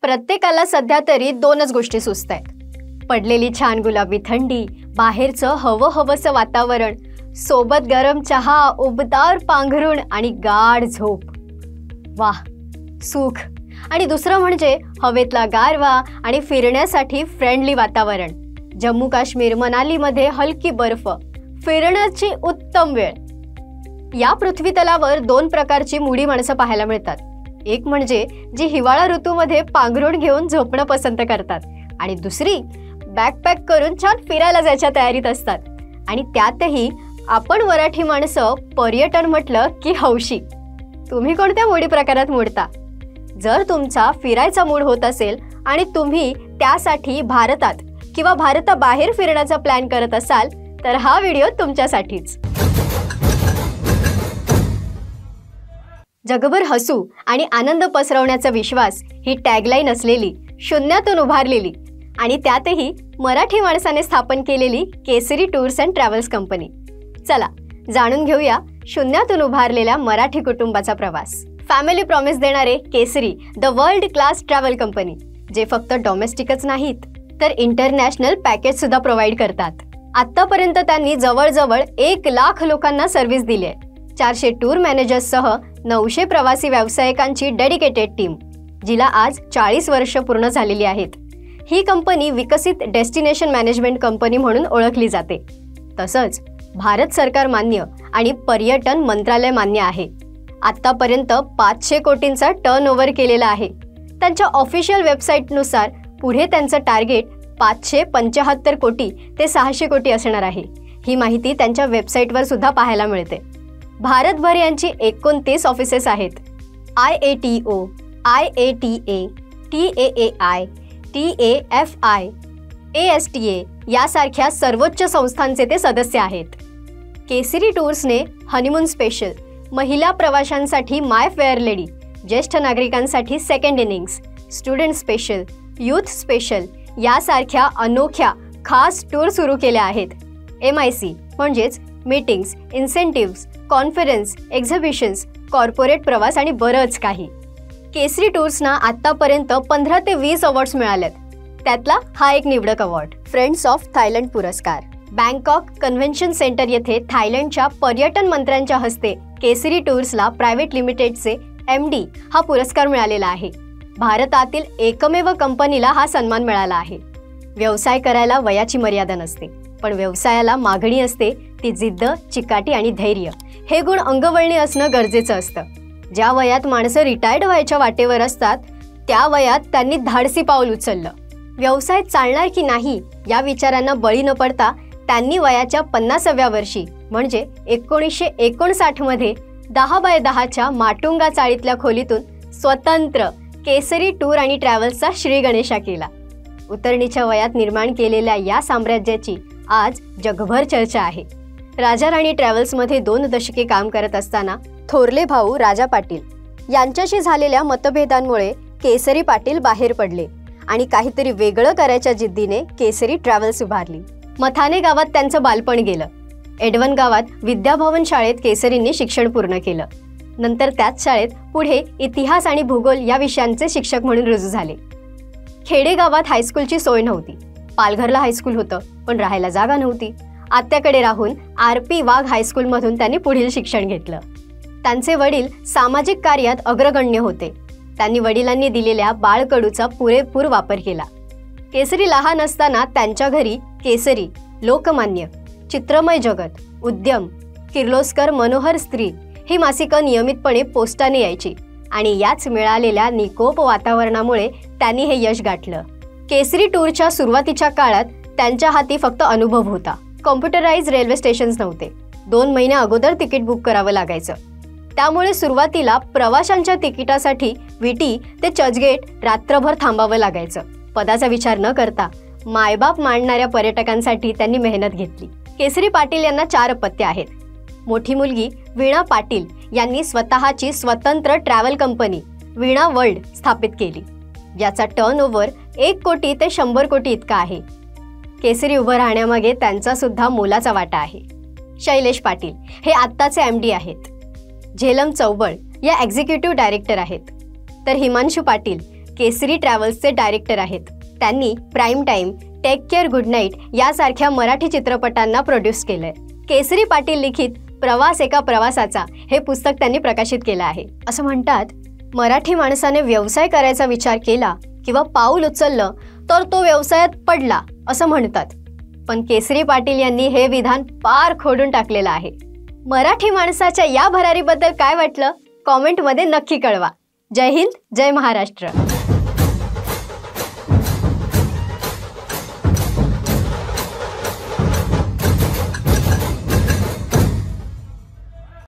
प्रत्येकाला सध्या तरी दोनच गोष्टी सुचतायत. पडलेली छान गुलाबी थंडी, बाहेरचं हवं-हवंसं वातावरण, सोबत गरम चहा, उबदार पांघरूण आणि गाढ झोप. वाह, सुख. आणि दुसरं म्हणजे हवेतला गारवा आणि फिरण्यासाठी फ्रेंडली वातावरण. जम्मू काश्मीर, मनालीमध्ये हलकी बर्फ, फिरण्याची उत्तम वेळ. या पृथ्वीतलावर दोन प्रकारची मुडी माणसं पाहायला मिळतात. एक म्हणजे जी हिवाळा ऋतूमध्ये पांघरूण घेऊन झोपणं पसंत करतात आणि दुसरी बॅकपॅक करून छान फिरायला जायच्या तयारीत असतात. आणि त्यातही आपण मराठी माणसं पर्यटन म्हटलं की हौशी. तुम्ही कोणत्या मुडी प्रकारात मोडता? जर तुमचा फिरायचा मूड होत असेल आणि तुम्ही त्यासाठी भारतात किंवा भारताबाहेर फिरण्याचा प्लॅन करत असाल तर हा व्हिडिओ तुमच्यासाठीच. जगभर हसू आणि आनंद पसरवण्याचा विश्वास ही टॅगलाईन असलेली, शून्यातून उभारलेली आणि त्यातही मराठी माणसाने स्थापन केलेली केसरी टूर्स अँड ट्रॅव्हल्स कंपनी. चला जाणून घेऊया शून्यातून उभारलेल्या मराठी कुटुंबाचा प्रवास. फॅमिली प्रॉमिस देणारे Kesari the world class travel company, जे फक्त डोमेस्टिकच नाहीत तर इंटरनॅशनल पॅकेज सुद्धा प्रोव्हाइड करतात. आतापर्यंत त्यांनी जवळजवळ 1,00,000 लोकांना सर्व्हिस दिली आहे. 400 टूर मॅनेजर्ससह 900 प्रवासी व्यावसायिकांची डेडिकेटेड टीम, जिला आज 40 वर्ष पूर्ण झालेली आहेत. ही कंपनी विकसित डेस्टिनेशन मॅनेजमेंट कंपनी म्हणून ओळखली जाते. तसंच भारत सरकार मान्य आणि पर्यटन मंत्रालय मान्य आहे. आतापर्यंत 500 कोटींचा टर्नओव्हर केलेला आहे. त्यांच्या ऑफिशियल वेबसाईटनुसार पुढे त्यांचं टार्गेट 575 कोटी ते 600 कोटी असणार आहे. ही माहिती त्यांच्या वेबसाईटवर सुद्धा पाहायला मिळते. भारतभर यांची 29 ऑफिसेस आहेत. IATO, IATA, TAAI, TAFI, ASTA यासारख्या सर्वोच्च संस्थांचे ते सदस्य आहेत. केसरी टूर्सने हनीमून स्पेशल, महिला प्रवाशांसाठी माय फेअर लेडी, ज्येष्ठ नागरिकांसाठी second innings, student special, youth special यासारख्या अनोख्या खास टूर सुरू केल्या आहेत. MIC म्हणजेच मीटिंग्स, इन्सेंटिव्स, कॉन्फरन्स, एक्झिबिशन्स, कॉर्पोरेट प्रवास आणि बरंच काही. केसरी टूर्सना आतापर्यंत 15 ते 20 अवॉर्ड्स मिळालेत. त्यातला हा एक निवडक अवॉर्ड फ्रेंड्स ऑफ थायलंड पुरस्कार. बँकॉक कन्व्हेन्शन सेंटर येथे थायलंडच्या पर्यटन मंत्र्यांच्या हस्ते केसरी टूर्सला प्रायव्हेट लिमिटेडचे MD हा पुरस्कार मिळालेला आहे. भारतातील एकमेव कंपनीला हा सन्मान मिळाला आहे. व्यवसाय करायला वयाची मर्यादा नसते, पण व्यवसायाला मागणी असते ती जिद्द, चिकाटी आणि धैर्य. हे गुण अंगवळणी असणं गरजेचं असतं. ज्या वयात माणसं रिटायर्ड व्हायच्या वाटेवर असतात त्या वयात त्यांनी धाडसी पाऊल उचललं. व्यवसाय चालणार की नाही या विचारांना बळी न पडता त्यांनी वयाच्या 50व्या वर्षी म्हणजे 1959 मध्ये 10x10च्या माटुंगा चाळीतल्या खोलीतून स्वतंत्र केसरी टूर आणि ट्रॅव्हल्सचा श्री गणेशा केला. उतरणीच्या वयात निर्माण केलेल्या या साम्राज्याची आज जगभर चर्चा आहे. राजा राणी ट्रॅव्हल्समध्ये 2 दशके काम करत असताना थोरले भाऊ राजा पाटील यांच्याशी झालेल्या मतभेदांमुळे केसरी पाटील बाहेर पडले आणि काहीतरी वेगळं करायच्या जिद्दीने केसरी ट्रॅव्हल्स उभारली. मथाने गावात त्यांचं बालपण गेलं. एडवन गावात विद्याभवन शाळेत केसरींनी शिक्षण पूर्ण केलं. नंतर त्याच शाळेत पुढे इतिहास आणि भूगोल या विषयांचे शिक्षक म्हणून रुजू झाले. खेडेगावात हायस्कूलची सोय नव्हती. पालघरला हायस्कूल होतं पण राहायला जागा नव्हती. आत्याकडे राहून RP वाघ हायस्कूलमधून त्यांनी पुढील शिक्षण घेतलं. त्यांचे वडील सामाजिक कार्यात अग्रगण्य होते. त्यांनी वडिलांनी दिलेल्या बाळकडूचा पुरेपूर वापर केला. केसरी लहान असताना त्यांच्या घरी केसरी, लोकमान्य, चित्रमय जगत, उद्यम, किर्लोस्कर, मनोहर स्त्री ही मासिकं नियमितपणे पोस्टाने यायची आणि याच मिळालेल्या निकोप वातावरणामुळे त्यांनी हे यश गाठलं. केसरी टूरच्या सुरुवातीच्या काळात त्यांच्या हाती फक्त अनुभव होता. कॉम्प्युटराइज रेल्वे स्टेशन्स नव्हते. 2 महिन्या अगोदर तिकीट बुक करावं लागायचं. त्यामुळे सुरुवातीला प्रवाशांच्या तिकिटासाठी विटी ते चर्चगेट रात्रभर थांबावं लागायचं. पदाचा विचार न करता मायबाप मांडणाऱ्या पर्यटकांसाठी त्यांनी मेहनत घेतली. केसरी पाटील यांना 4 अपत्य आहेत. मोठी मुलगी वीणा पाटील यांनी स्वतःची स्वतंत्र ट्रॅव्हल कंपनी वीणा वर्ल्ड स्थापित केली. याचा टर्नओव्हर 1 कोटी ते 100 कोटी इतका आहे. केसरी उभं राहण्यामागे त्यांचा सुद्धा मोलाचा वाटा आहे. शैलेश पाटील हे आत्ताचे MD आहेत. झेलम चौबळ या एक्झिक्युटिव्ह डायरेक्टर आहेत. तर हिमांशू पाटील केसरी ट्रॅव्हल्सचे डायरेक्टर आहेत. त्यांनी prime time, take care good night यासारख्या मराठी चित्रपटांना प्रोड्यूस केलंय. केसरी पाटील लिखित प्रवास एका प्रवासाचा हे पुस्तक त्यांनी प्रकाशित केलं आहे. असं म्हणतात, मराठी माणसाने व्यवसाय करायचा विचार केला किंवा पाऊल उचललं तर तो व्यवसायात पडला असं म्हणतात. पण केसरी पाटील यांनी हे विधान पार खोडून टाकलेलं आहे. मराठी माणसाच्या या भरारीबद्दल काय वाटलं कॉमेंटमध्ये नक्की कळवा. जय हिंद, जय महाराष्ट्र.